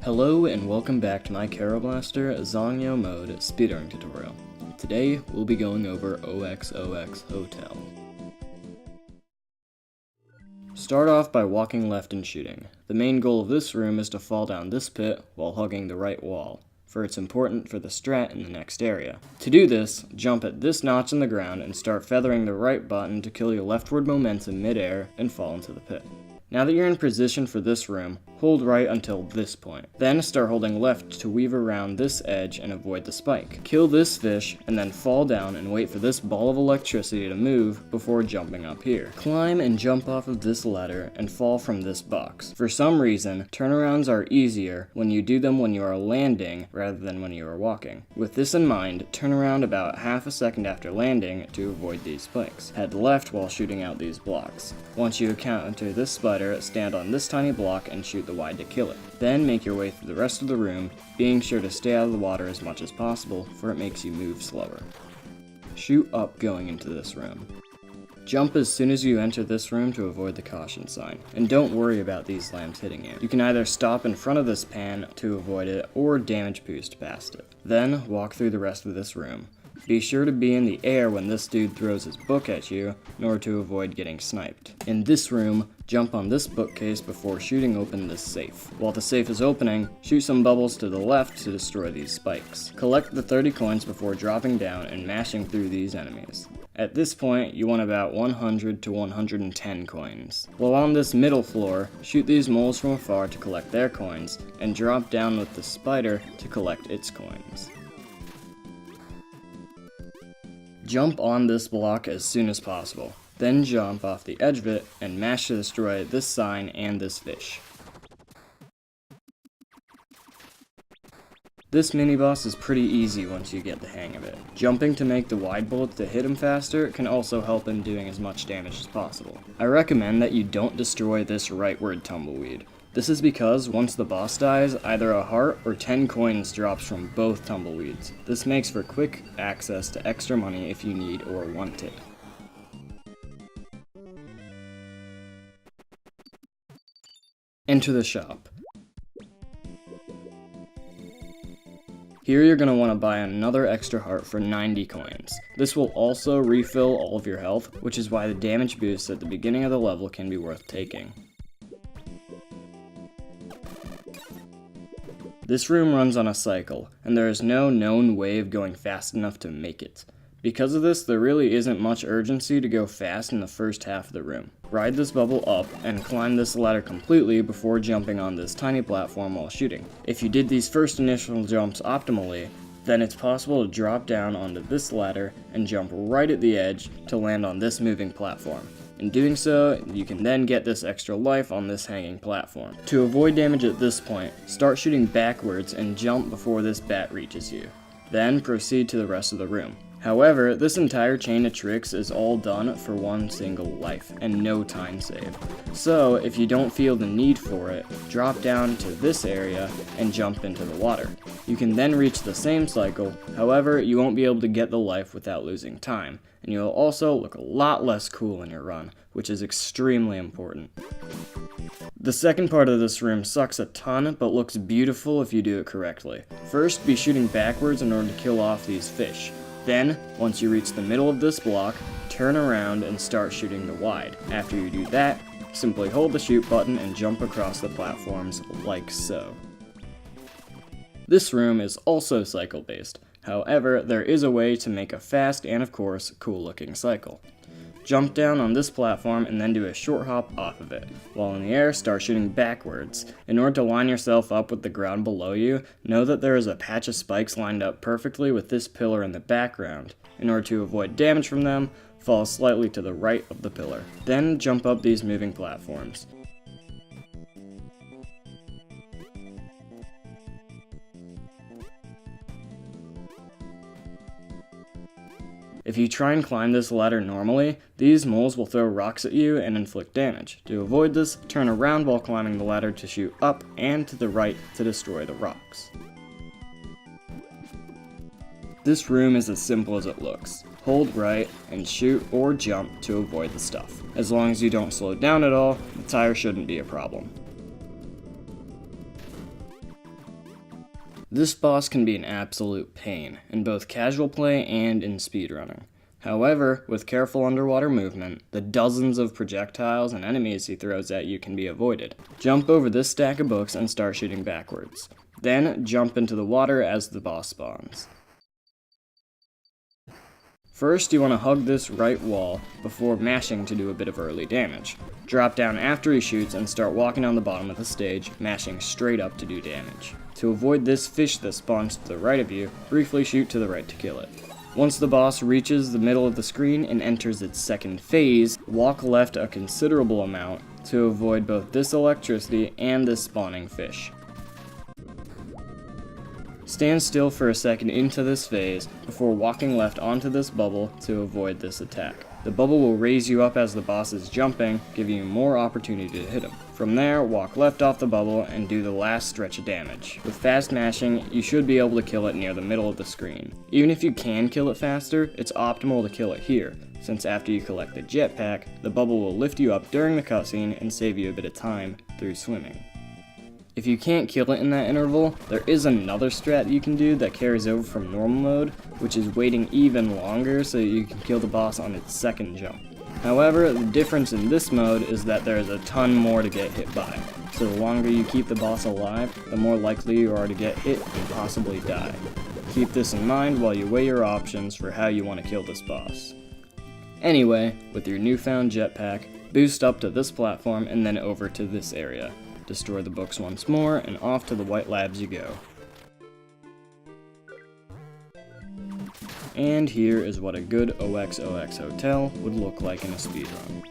Hello and welcome back to my Kero Blaster Zangyou mode speedrunning tutorial. Today we'll be going over OXOX Hotel. Start off by walking left and shooting. The main goal of this room is to fall down this pit while hugging the right wall, for it's important for the strat in the next area. To do this, jump at this notch in the ground and start feathering the right button to kill your leftward momentum mid-air and fall into the pit. Now that you're in position for this room, hold right until this point. Then start holding left to weave around this edge and avoid the spike. Kill this fish and then fall down and wait for this ball of electricity to move before jumping up here. Climb and jump off of this ladder and fall from this box. For some reason, turnarounds are easier when you do them when you are landing rather than when you are walking. With this in mind, turn around about half a second after landing to avoid these spikes. Head left while shooting out these blocks. Once you encounter this spider, stand on this tiny block and shoot the wide to kill it. Then make your way through the rest of the room, being sure to stay out of the water as much as possible, for it makes you move slower. Shoot up going into this room. Jump as soon as you enter this room to avoid the caution sign, and don't worry about these lamps hitting you. You can either stop in front of this pan to avoid it, or damage boost past it. Then walk through the rest of this room. Be sure to be in the air when this dude throws his book at you, in order to avoid getting sniped. In this room, jump on this bookcase before shooting open this safe. While the safe is opening, shoot some bubbles to the left to destroy these spikes. Collect the 30 coins before dropping down and mashing through these enemies. At this point, you want about 100 to 110 coins. While on this middle floor, shoot these moles from afar to collect their coins, and drop down with the spider to collect its coins. Jump on this block as soon as possible. Then jump off the edge of it and mash to destroy this sign and this fish. This mini-boss is pretty easy once you get the hang of it. Jumping to make the wide bullets to hit him faster can also help in doing as much damage as possible. I recommend that you don't destroy this rightward tumbleweed. This is because once the boss dies, either a heart or 10 coins drops from both tumbleweeds. This makes for quick access to extra money if you need or want it. Enter the shop. Here you're going to want to buy another extra heart for 90 coins. This will also refill all of your health, which is why the damage boost at the beginning of the level can be worth taking. This room runs on a cycle, and there is no known way of going fast enough to make it. Because of this, there really isn't much urgency to go fast in the first half of the room. Ride this bubble up and climb this ladder completely before jumping on this tiny platform while shooting. If you did these first initial jumps optimally, then it's possible to drop down onto this ladder and jump right at the edge to land on this moving platform. In doing so, you can then get this extra life on this hanging platform. To avoid damage at this point, start shooting backwards and jump before this bat reaches you. Then proceed to the rest of the room. However, this entire chain of tricks is all done for one single life, and no time save. So, if you don't feel the need for it, drop down to this area and jump into the water. You can then reach the same cycle, however, you won't be able to get the life without losing time, and you'll also look a lot less cool in your run, which is extremely important. The second part of this room sucks a ton, but looks beautiful if you do it correctly. First, be shooting backwards in order to kill off these fish. Then, once you reach the middle of this block, turn around and start shooting the wide. After you do that, simply hold the shoot button and jump across the platforms like so. This room is also cycle based. However, there is a way to make a fast and of course cool looking cycle. Jump down on this platform and then do a short hop off of it. While in the air, start shooting backwards. In order to line yourself up with the ground below you, know that there is a patch of spikes lined up perfectly with this pillar in the background. In order to avoid damage from them, fall slightly to the right of the pillar. Then jump up these moving platforms. If you try and climb this ladder normally, these moles will throw rocks at you and inflict damage. To avoid this, turn around while climbing the ladder to shoot up and to the right to destroy the rocks. This room is as simple as it looks. Hold right and shoot or jump to avoid the stuff. As long as you don't slow down at all, the tire shouldn't be a problem. This boss can be an absolute pain, in both casual play and in speedrunning. However, with careful underwater movement, the dozens of projectiles and enemies he throws at you can be avoided. Jump over this stack of books and start shooting backwards. Then, jump into the water as the boss spawns. First, you want to hug this right wall before mashing to do a bit of early damage. Drop down after he shoots and start walking on the bottom of the stage, mashing straight up to do damage. To avoid this fish that spawns to the right of you, briefly shoot to the right to kill it. Once the boss reaches the middle of the screen and enters its second phase, walk left a considerable amount to avoid both this electricity and this spawning fish. Stand still for a second into this phase before walking left onto this bubble to avoid this attack. The bubble will raise you up as the boss is jumping, giving you more opportunity to hit him. From there, walk left off the bubble and do the last stretch of damage. With fast mashing, you should be able to kill it near the middle of the screen. Even if you can kill it faster, it's optimal to kill it here, since after you collect the jetpack, the bubble will lift you up during the cutscene and save you a bit of time through swimming. If you can't kill it in that interval, there is another strat you can do that carries over from normal mode, which is waiting even longer so you can kill the boss on its second jump. However, the difference in this mode is that there is a ton more to get hit by, so the longer you keep the boss alive, the more likely you are to get hit and possibly die. Keep this in mind while you weigh your options for how you want to kill this boss. Anyway, with your newfound jetpack, boost up to this platform and then over to this area. Destroy the books once more, and off to the White Labs you go. And here is what a good OXOX hotel would look like in a speedrun.